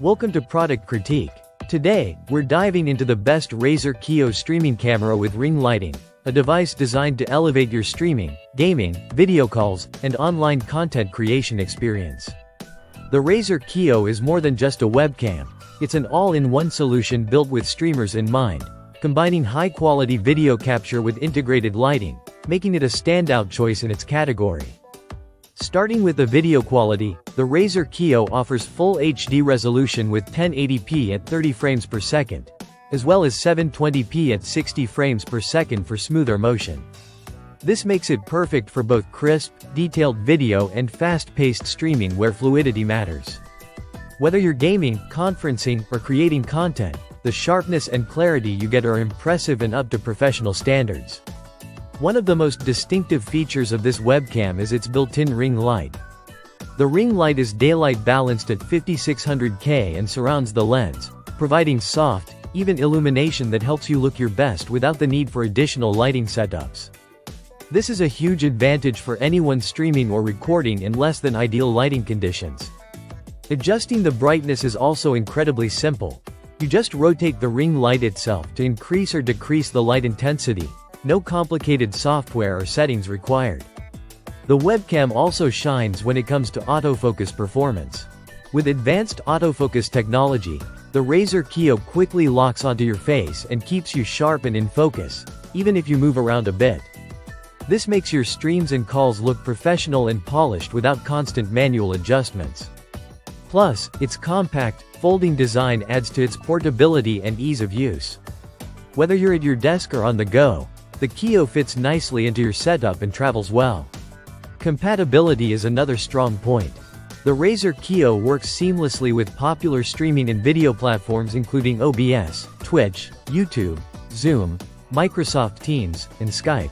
Welcome to Product Critique. Today, we're diving into the best Razer Kiyo streaming camera with ring lighting, a device designed to elevate your streaming, gaming, video calls, and online content creation experience. The Razer Kiyo is more than just a webcam. It's an all-in-one solution built with streamers in mind, combining high-quality video capture with integrated lighting, making it a standout choice in its category. Starting with the video quality, the Razer Kiyo offers full HD resolution with 1080p at 30 frames per second, as well as 720p at 60 frames per second for smoother motion. This makes it perfect for both crisp, detailed video and fast-paced streaming where fluidity matters. Whether you're gaming, conferencing, or creating content, the sharpness and clarity you get are impressive and up to professional standards. One of the most distinctive features of this webcam is its built-in ring light. The ring light is daylight balanced at 5600K and surrounds the lens, providing soft, even illumination that helps you look your best without the need for additional lighting setups. This is a huge advantage for anyone streaming or recording in less than ideal lighting conditions. Adjusting the brightness is also incredibly simple. You just rotate the ring light itself to increase or decrease the light intensity. No complicated software or settings required. The webcam also shines when it comes to autofocus performance. With advanced autofocus technology, the Razer Kiyo quickly locks onto your face and keeps you sharp and in focus, even if you move around a bit. This makes your streams and calls look professional and polished without constant manual adjustments. Plus, its compact, folding design adds to its portability and ease of use. Whether you're at your desk or on the go, the Kiyo fits nicely into your setup and travels well. Compatibility is another strong point. The Razer Kiyo works seamlessly with popular streaming and video platforms including OBS, Twitch, YouTube, Zoom, Microsoft Teams, and Skype.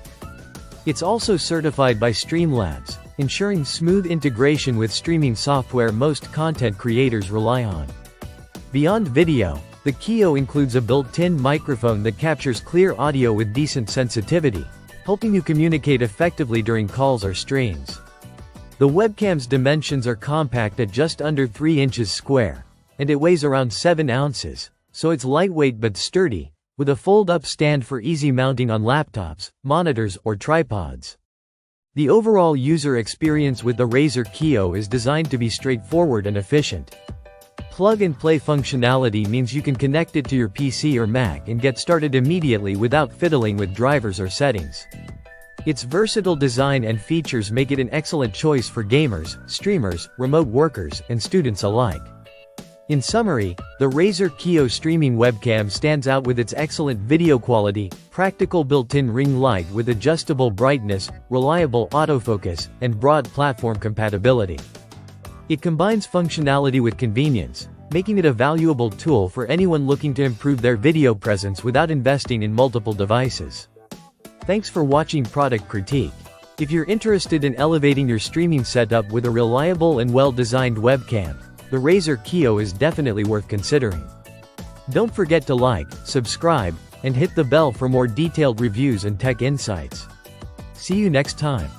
It's also certified by Streamlabs, ensuring smooth integration with streaming software most content creators rely on. Beyond video, the Kiyo includes a built-in microphone that captures clear audio with decent sensitivity, helping you communicate effectively during calls or streams. The webcam's dimensions are compact at just under 3 inches square, and it weighs around 7 ounces, so it's lightweight but sturdy, with a fold-up stand for easy mounting on laptops, monitors, or tripods. The overall user experience with the Razer Kiyo is designed to be straightforward and efficient. Plug-and-play functionality means you can connect it to your PC or Mac and get started immediately without fiddling with drivers or settings. Its versatile design and features make it an excellent choice for gamers, streamers, remote workers, and students alike. In summary, the Razer Kiyo streaming webcam stands out with its excellent video quality, practical built-in ring light with adjustable brightness, reliable autofocus, and broad platform compatibility. It combines functionality with convenience, making it a valuable tool for anyone looking to improve their video presence without investing in multiple devices. Thanks for watching Product Critique. If you're interested in elevating your streaming setup with a reliable and well-designed webcam, the Razer Kiyo is definitely worth considering. Don't forget to like, subscribe, and hit the bell for more detailed reviews and tech insights. See you next time.